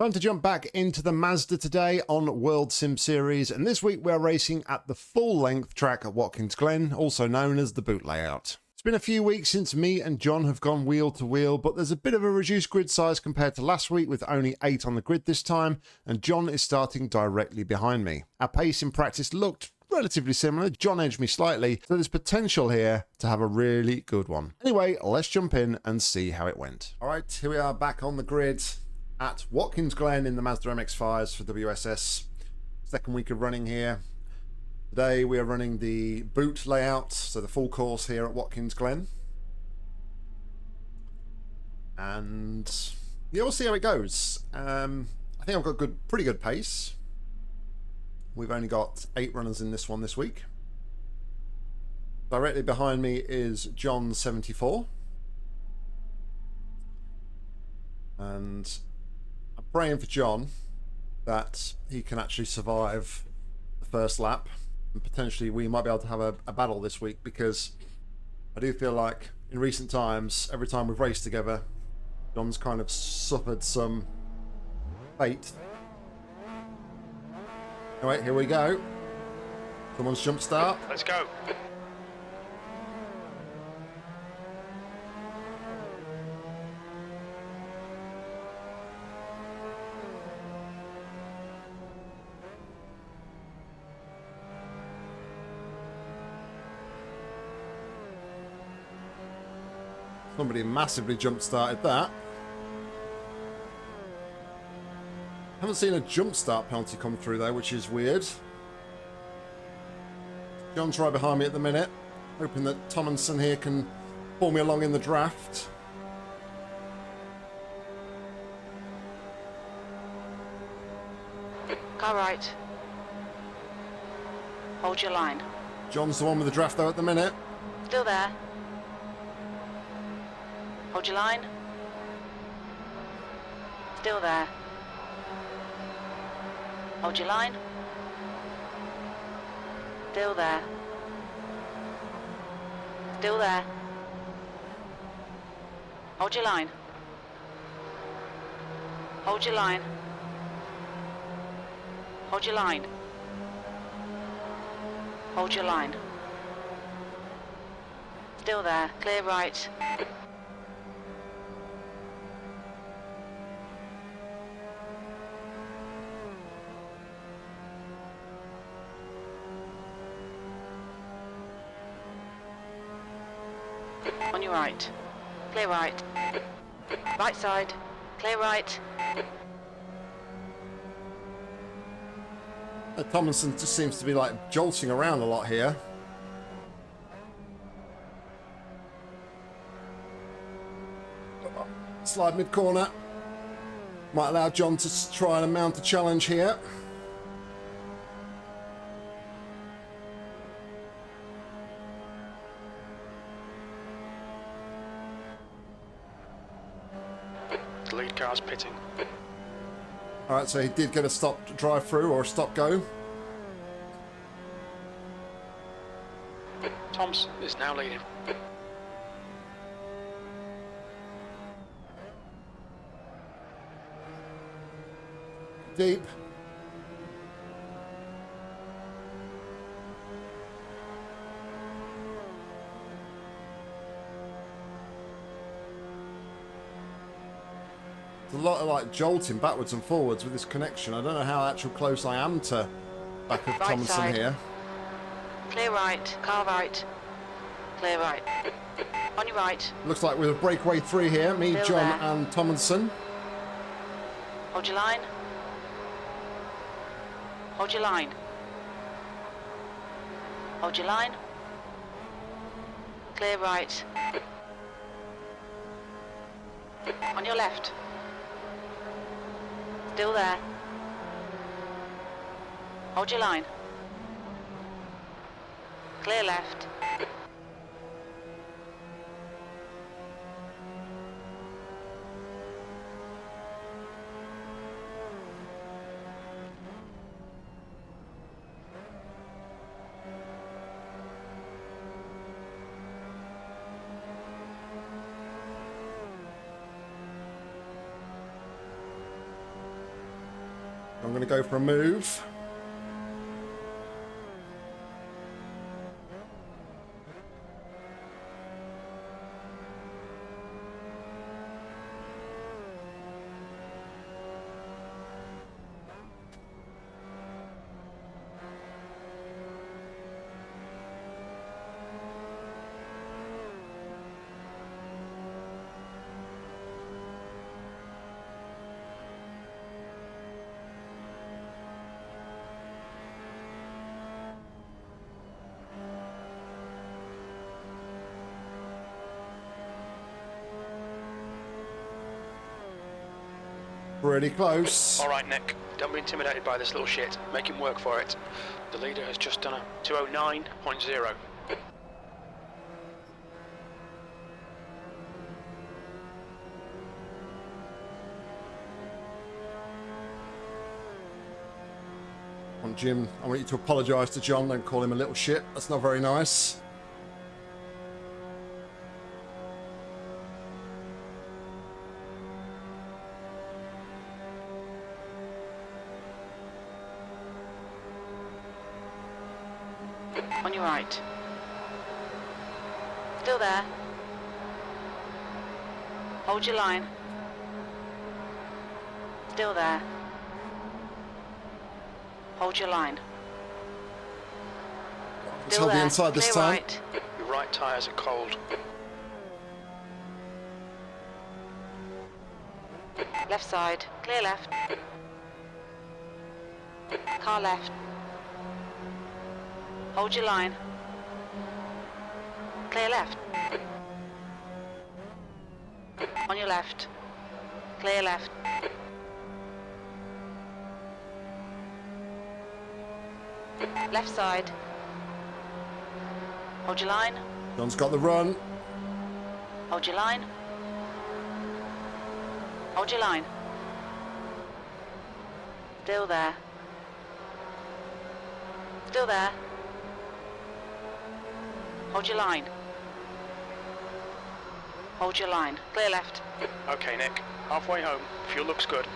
Time to jump back into the Mazda today on World Sim Series, and this week we're racing at the full-length track at Watkins Glen, also known as the boot layout. It's been a few weeks since me and John have gone wheel to wheel, but there's a bit of a reduced grid size compared to last week with only 8 on the grid this time, and John is starting directly behind me. Our pace in practice looked relatively similar. John edged me slightly, so there's potential here to have a really good one. Anyway, let's jump in and see how it went. All right, here we are back on the grid at Watkins Glen in the Mazda MX5's for WSS. Second week of running here. Today we are running the boot layout, so the full course here at Watkins Glen. And yeah, we'll see how it goes. I think I've got pretty good pace. We've only got 8 runners in this one this week. Directly behind me is John 74. And I'm praying for John that he can actually survive the first lap, and potentially we might be able to have a battle this week, because I do feel like in recent times, every time we've raced together, John's kind of suffered some fate. Alright, here we go. Someone's jump start. Let's go. Somebody massively jump started that. Haven't seen a jump start penalty come through though, which is weird. John's right behind me at the minute, hoping that Tomlinson here can pull me along in the draft. Go right. Hold your line. John's the one with the draft though at the minute. Still there. Hold your line. Still there. Hold your line. Still there. Still there. Hold your line. Hold your line. Hold your line. Hold your line. Still there. Clear right. On your right. Clear right. Right side. Clear right. Tomlinson just seems to be like jolting around a lot here. Slide mid-corner. Might allow John to try and mount a challenge here. The lead car's pitting. Alright, so he did get a stop drive through or a stop go. Toms is now leading. Deep. There's a lot of like jolting backwards and forwards with this connection. I don't know how actual close I am to back of Right Tomlinson side. here. Clear right. Car right. Clear right. On your right. Looks like we're a breakaway 3 here. Me, Still John there. and Tomlinson. Hold your line. Hold your line. Hold your line. Clear right. On your left. Still there. Hold your line. Clear left. I'm going to go for a move. Pretty close. All right, Nick. Don't be intimidated by this little shit. Make him work for it. The leader has just done a 209.0. On Jim, I want you to apologise to John. Don't call him a little shit. That's not very nice. On your right. Still there. Hold your line. Still there. Hold your line. Let's Still hold the there. inside this Clear time. right. Your right tyres are cold. Left side. Clear left. Car left. Hold your line. Clear left. On your left. Clear left. Left side. Hold your line. John's got the run. Hold your line. Hold your line. Still there. Still there. Hold your line. Hold your line. Clear left. Okay, Nick. Halfway home. Fuel looks good.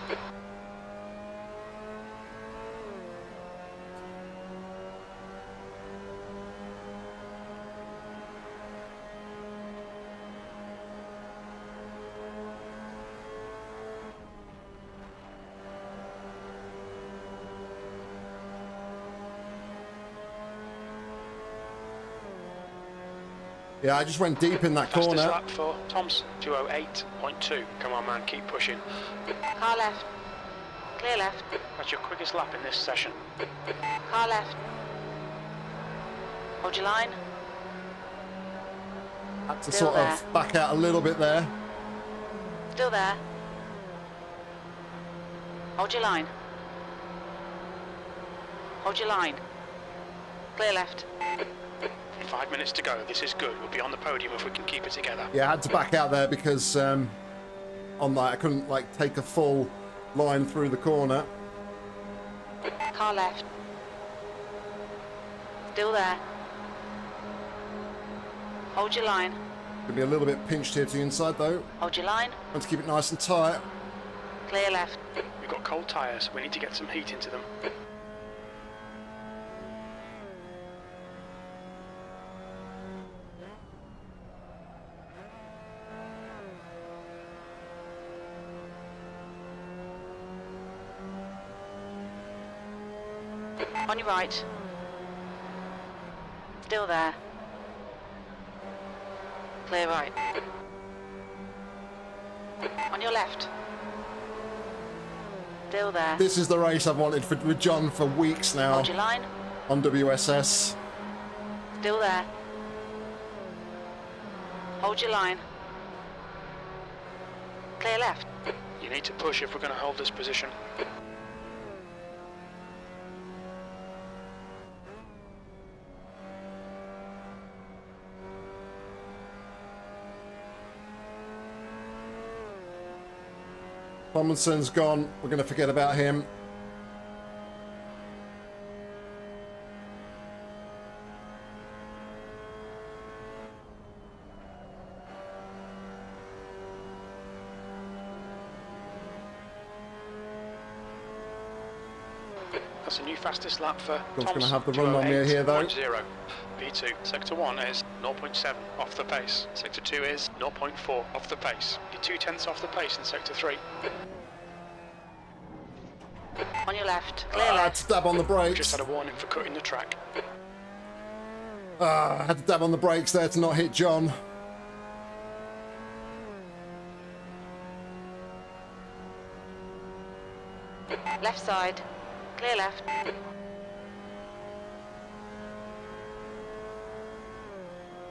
Yeah, I just went deep in that Fastest corner. lap for Tom's 208.2. Come on, man. Keep pushing. Car left. Clear left. That's your quickest lap in this session. Car left. Hold your line. Had to Still sort of there. back out a little bit there. Still there. Hold your line. Hold your line. Clear left. 5 minutes to go. This is good. We'll be on the podium if we can keep it together. Yeah, I had to back out there because on that I couldn't like take a full line through the corner. Car left. Still there. Hold your line. Could be a little bit pinched here to the inside though. Hold your line. Want to keep it nice and tight. Clear left. We've got cold tyres. We need to get some heat into them. On your right. Still there. Clear right. On your left. Still there. This is the race I've wanted with John for weeks now Hold your line. on WSS. Still there. Hold your line. Clear left. You need to push if we're going to hold this position. Tomlinson's gone. We're going to forget about him. That's a new fastest lap for John's going to Thompson. have the run on me here though. 208.0. P2. Sector 1 is 0.7 off the pace. Sector 2 is 0.4 off the pace. You're 2/10 off the pace in Sector 3. On your left. Clear left. Dab on the brakes. Just had a warning for cutting the track. I had to dab on the brakes there to not hit John. Left side. Clear left.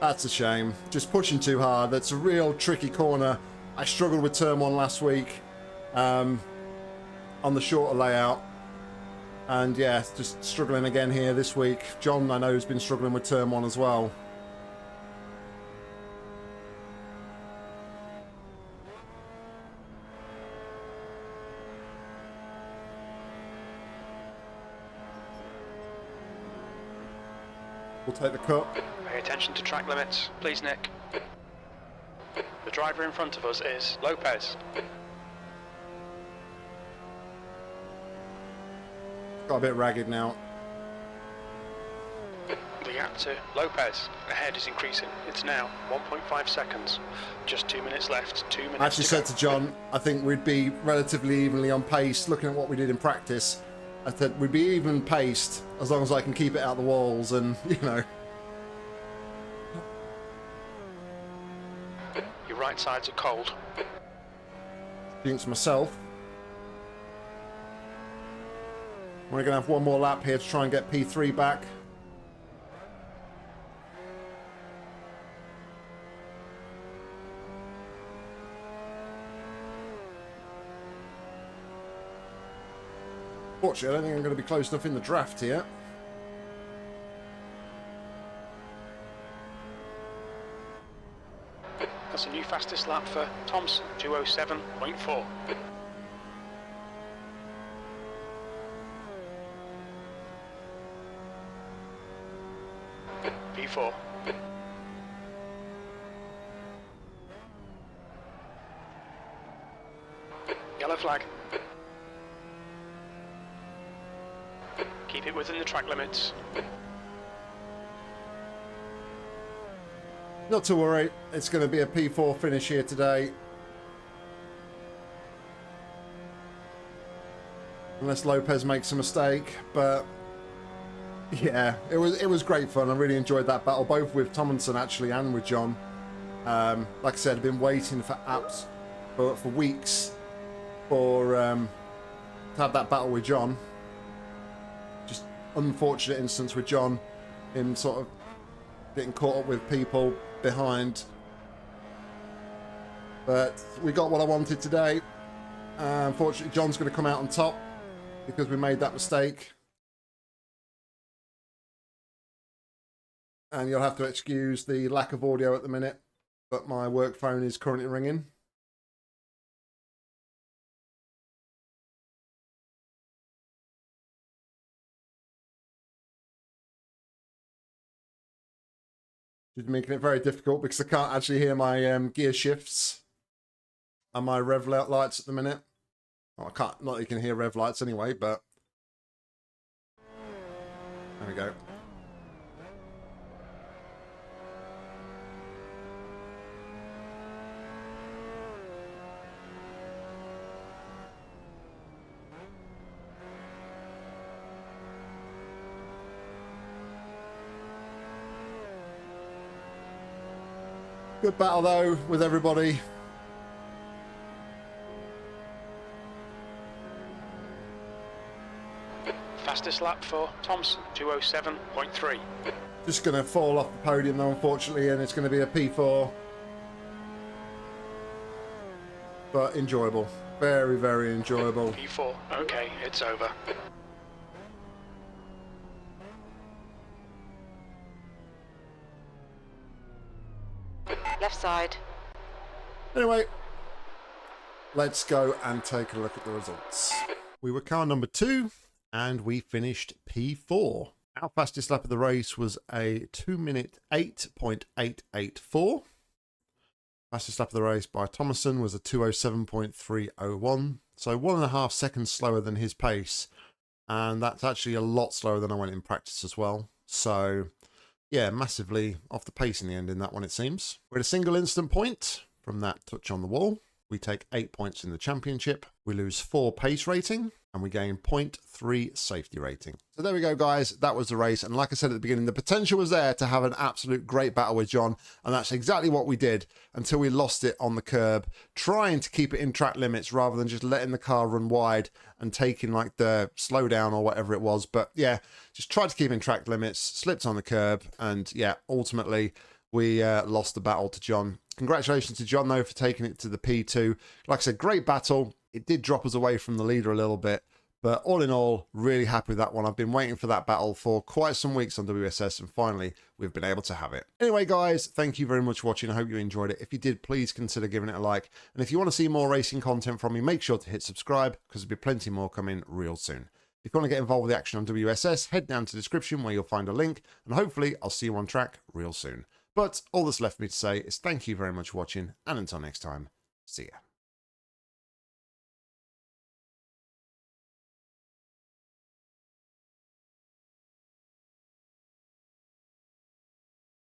That's a shame. Just pushing too hard. That's a real tricky corner. I struggled with turn 1 last week on the shorter layout. And yeah, just struggling again here this week. John, I know, has been struggling with turn 1 as well. We'll take the cut. Pay attention to track limits, please, Nick. The driver in front of us is Lopez. Got a bit ragged now. The gap to Lopez ahead is increasing. It's now 1.5 seconds. Just 2 minutes left. 2 minutes. I actually said to John, I think we'd be relatively evenly on pace. Looking at what we did in practice, I said we'd be even paced as long as I can keep it out the walls, and you know. Your right sides are cold. Jinx myself. We're going to have one more lap here to try and get P3 back. Fortunately, I don't think I'm going to be close enough in the draft here. That's a new fastest lap for Thompson, 207.4. P4. Yellow flag. Keep it within the track limits. Not to worry, it's going to be a P4 finish here today. Unless Lopez makes a mistake, but yeah, it was great fun. I really enjoyed that battle, both with Tomlinson actually and with John. Like I said, I've been waiting for apps for weeks for to have that battle with John. Just unfortunate instance with John, him sort of getting caught up with people behind. But we got what I wanted today. Unfortunately, John's going to come out on top because we made that mistake. And you'll have to excuse the lack of audio at the minute, but my work phone is currently ringing. Just making it very difficult because I can't actually hear my gear shifts and my rev lights at the minute. Well, I can't, not that you can hear rev lights anyway, but there we go. Good battle though with everybody. Fastest lap for Thompson, 207.3. Just going to fall off the podium though, unfortunately, and it's going to be a P4. But enjoyable. Very, very enjoyable. P4, okay, it's over. Left side. Anyway, let's go and take a look at the results. We were car number 2 and we finished P4. Our fastest lap of the race was a 2 minute 8.884. Fastest lap of the race by Thomason was a 207.301. So 1.5 seconds slower than his pace. and that's actually a lot slower than I went in practice as well. So yeah, massively off the pace in the end in that one, it seems. We're at a single instant point from that touch on the wall. We take 8 points in the championship. We lose 4 pace rating, and we gain 0.3 safety rating. So there we go, guys. That was the race. And like I said at the beginning, the potential was there to have an absolute great battle with John. And that's exactly what we did until we lost it on the curb, trying to keep it in track limits rather than just letting the car run wide and taking like the slowdown or whatever it was. But yeah, just tried to keep in track limits, slipped on the curb. And yeah, ultimately we lost the battle to John. Congratulations to John, though, for taking it to the P2. Like I said, great battle. It did drop us away from the leader a little bit, but all in all, really happy with that one. I've been waiting for that battle for quite some weeks on WSS, and finally, we've been able to have it. Anyway, guys, thank you very much for watching. I hope you enjoyed it. If you did, please consider giving it a like. And if you want to see more racing content from me, make sure to hit subscribe, because there'll be plenty more coming real soon. If you want to get involved with the action on WSS, head down to the description where you'll find a link, and hopefully I'll see you on track real soon. But all that's left for me to say is thank you very much for watching, and until next time, see ya.